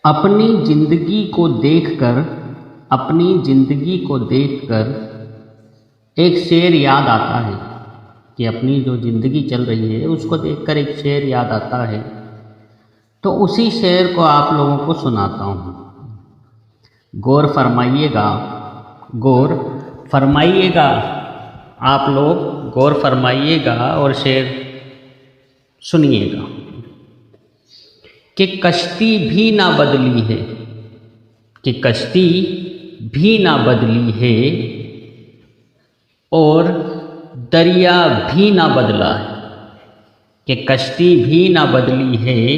अपनी ज़िंदगी को देखकर एक शेर याद आता है कि अपनी जो ज़िंदगी चल रही है उसको देखकर एक शेर याद आता है। तो उसी शेर को आप लोगों को सुनाता हूँ। गौर फरमाइएगा, आप लोग गौर फरमाइएगा और शेर सुनिएगा कि कश्ती भी ना बदली है और दरिया भी ना बदला है। कि कश्ती भी ना बदली है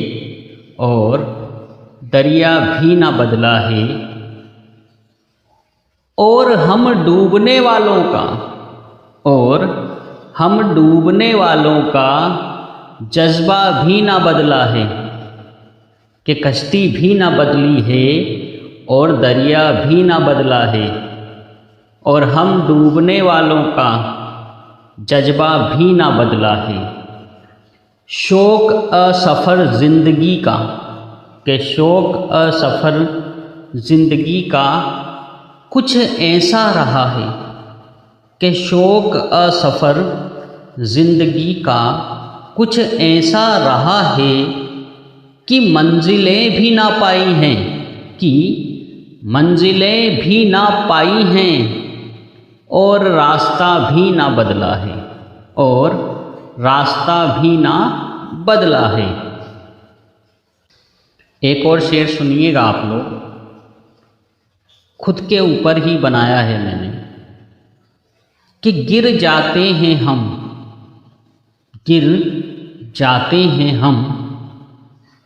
और दरिया भी ना बदला है और हम डूबने वालों का जज्बा भी ना बदला है। कि कश्ती भी ना बदली है और दरिया भी ना बदला है और हम डूबने वालों का जज्बा भी ना बदला है। शौक़ असफ़र ज़िंदगी का कुछ ऐसा रहा है। कि शौक़ असफ़र ज़िंदगी का कुछ ऐसा रहा है कि मंजिलें भी ना पाई हैं और रास्ता भी ना बदला है। एक और शेर सुनिएगा आप लोग, खुद के ऊपर ही बनाया है मैंने। कि गिर जाते हैं हम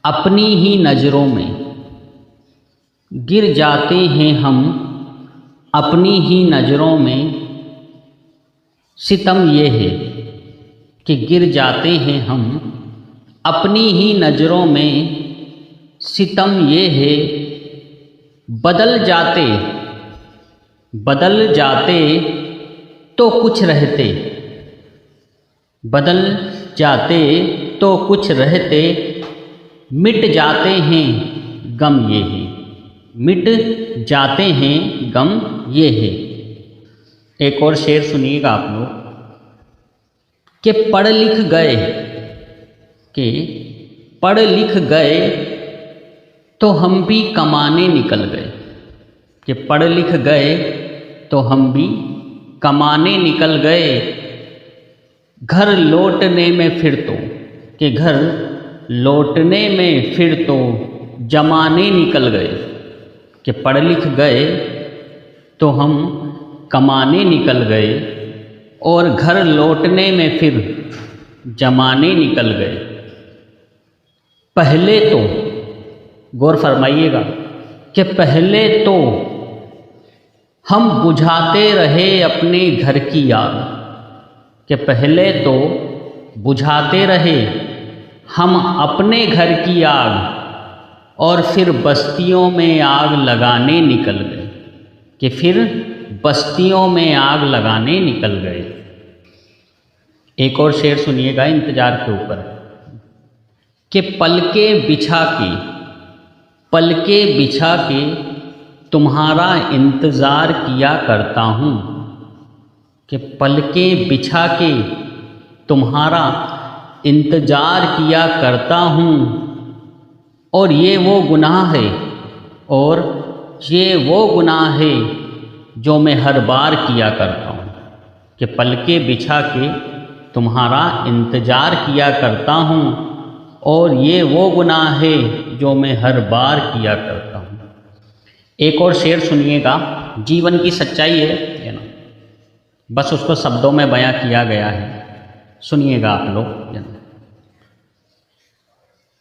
अपनी ही नज़रों में। गिर जाते हैं हम अपनी ही नज़रों में। सितम ये है कि गिर जाते हैं हम अपनी ही नज़रों में। सितम ये है बदल जाते तो कुछ रहते। मिट जाते हैं गम ये है। एक और शेर सुनिएगा आप लोग कि पढ़ लिख गए तो हम भी कमाने निकल गए। कि पढ़ लिख गए तो हम भी कमाने निकल गए। घर लौटने में फिर तो जमाने निकल गए। कि पढ़ लिख गए तो हम कमाने निकल गए और घर लौटने में फिर जमाने निकल गए। पहले तो गौर फरमाइएगा कि पहले तो हम बुझाते रहे अपने घर की आग। कि पहले तो बुझाते रहे हम अपने घर की आग और फिर बस्तियों में आग लगाने निकल गए। कि फिर बस्तियों में आग लगाने निकल गए। एक और शेर सुनिएगा इंतज़ार के ऊपर। कि पलके बिछा के तुम्हारा इंतज़ार किया करता हूँ। कि पलके बिछा के तुम्हारा इंतज़ार किया करता हूँ और ये वो गुनाह है जो मैं हर बार किया करता हूँ। कि पलके बिछा के तुम्हारा इंतज़ार किया करता हूँ और ये वो गुनाह है जो मैं हर बार किया करता हूँ। एक और शेर सुनिएगा, जीवन की सच्चाई है ना, बस उसको शब्दों में बयां किया गया है। सुनिएगा आप लोग।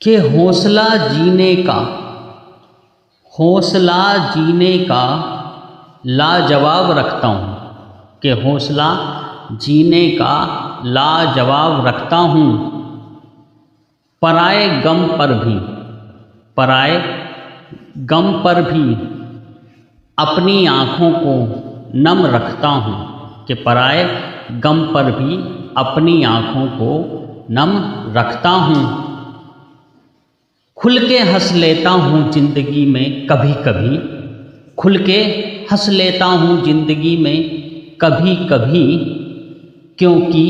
कि हौसला जीने का लाजवाब रखता हूँ। कि हौसला जीने का लाजवाब रखता हूँ। पराए गम पर भी अपनी आँखों को नम रखता हूँ। कि पराए गम पर भी अपनी आँखों को नम रखता हूँ। खुल के हंस लेता हूँ जिंदगी में कभी कभी, खुल के हंस लेता हूँ जिंदगी में कभी कभी, क्योंकि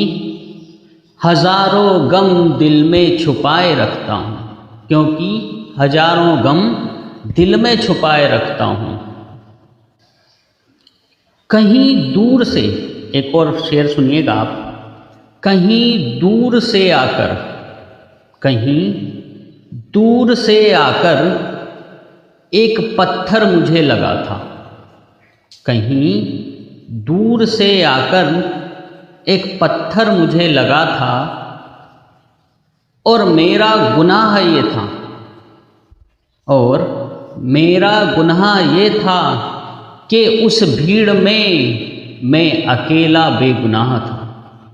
हजारों गम दिल में छुपाए रखता हूँ, क्योंकि हजारों गम दिल में छुपाए रखता हूँ। कहीं दूर से, एक और शेर सुनिएगा आप, कहीं दूर से आकर, कहीं दूर से आकर एक पत्थर मुझे लगा था, कहीं दूर से आकर एक पत्थर मुझे लगा था, और मेरा गुनाह ये था, और मेरा गुनाह ये था कि उस भीड़ में मैं अकेला बेगुनाह था,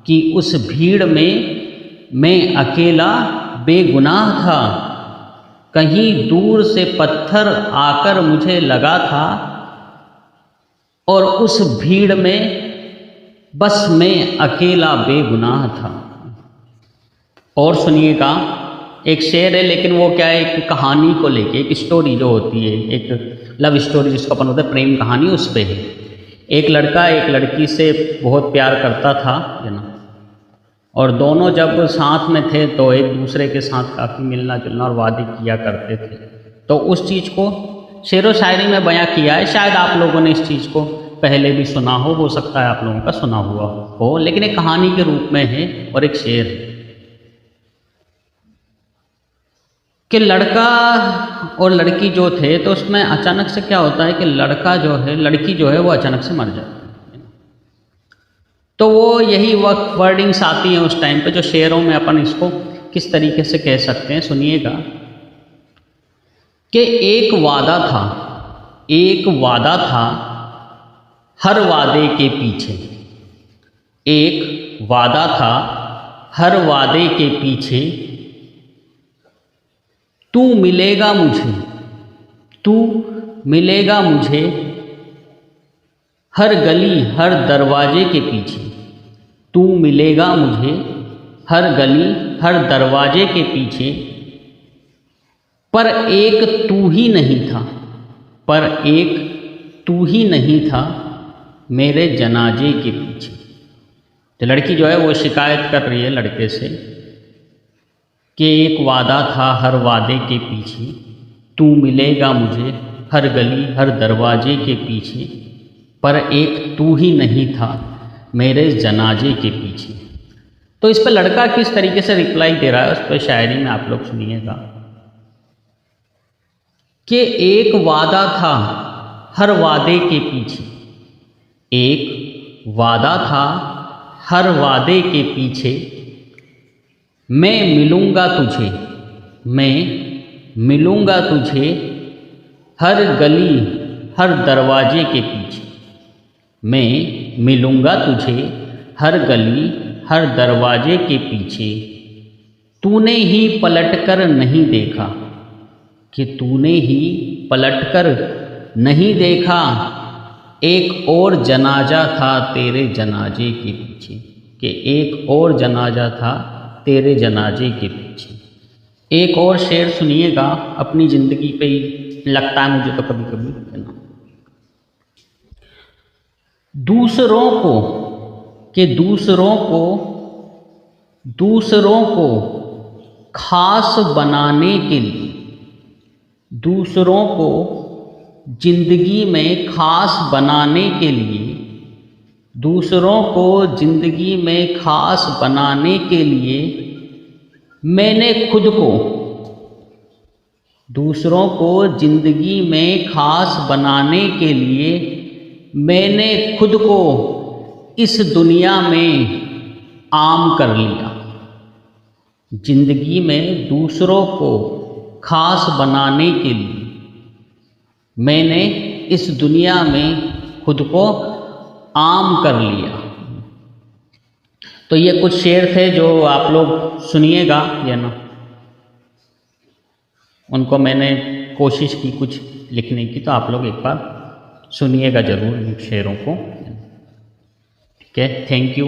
कि उस भीड़ में मैं अकेला बेगुनाह था। कहीं दूर से पत्थर आकर मुझे लगा था, और उस भीड़ में बस मैं अकेला बेगुनाह था। और सुनिएगा, एक शेर है, लेकिन वो क्या है, एक कहानी को लेके, एक स्टोरी जो होती है, एक लव स्टोरी जिसको अपन होता है प्रेम कहानी, उस पे है। एक लड़का एक लड़की से बहुत प्यार करता था, है ना, और दोनों जब साथ में थे तो एक दूसरे के साथ काफ़ी मिलना जुलना और वादे किया करते थे। तो उस चीज़ को शेरो शायरी में बयां किया है। शायद आप लोगों ने इस चीज़ को पहले भी सुना हो सकता है आप लोगों का सुना हुआ हो, लेकिन एक कहानी के रूप में है और एक शेर है कि लड़का और लड़की जो थे, तो उसमें अचानक से क्या होता है कि लड़का जो है, लड़की जो है वो अचानक से मर जाती है। तो वो यही वर्डिंग्स आती हैं उस टाइम पे, जो शेरों में अपन इसको किस तरीके से कह सकते हैं, सुनिएगा कि एक वादा था, एक वादा था हर वादे के पीछे, एक वादा था हर वादे के पीछे, तू मिलेगा मुझे, तू मिलेगा मुझे हर गली हर दरवाजे के पीछे, तू मिलेगा मुझे हर गली हर दरवाजे के पीछे, पर एक तू ही नहीं था, पर एक तू ही नहीं था मेरे जनाजे के पीछे। तो लड़की जो है वो शिकायत कर रही है लड़के से कि एक वादा था हर वादे के पीछे, तू मिलेगा मुझे हर गली हर दरवाजे के पीछे, पर एक तू ही नहीं था मेरे जनाजे के पीछे। तो इस पर लड़का किस तरीके से रिप्लाई दे रहा है, उस पर शायरी में आप लोग सुनिएगा कि एक वादा था हर वादे के पीछे, एक वादा था हर वादे के पीछे, मैं मिलूँगा तुझे, मैं मिलूँगा तुझे हर गली हर दरवाजे के पीछे, मैं मिलूँगा तुझे हर गली हर दरवाजे के पीछे, तूने ही पलटकर नहीं देखा, कि तूने ही पलटकर नहीं देखा, एक और जनाजा था तेरे जनाजे के पीछे, कि एक और जनाजा था तेरे जनाजे के पीछे। एक और शेर सुनिएगा, अपनी ज़िंदगी पे ही लगता है मुझे तो कभी कभी, है ना, दूसरों को, कि दूसरों को खास बनाने के लिए, दूसरों को जिंदगी में खास बनाने के लिए, दूसरों को जिंदगी में खास बनाने के लिए मैंने खुद को, दूसरों को जिंदगी में खास बनाने के लिए मैंने खुद को इस दुनिया में आम कर लिया। जिंदगी में दूसरों को खास बनाने के लिए मैंने इस दुनिया में खुद को आम कर लिया। तो ये कुछ शेर थे जो आप लोग सुनिएगा, या ना, उनको मैंने कोशिश की कुछ लिखने की, तो आप लोग एक बार सुनिएगा ज़रूर इन शेरों को। ठीक है, थैंक यू।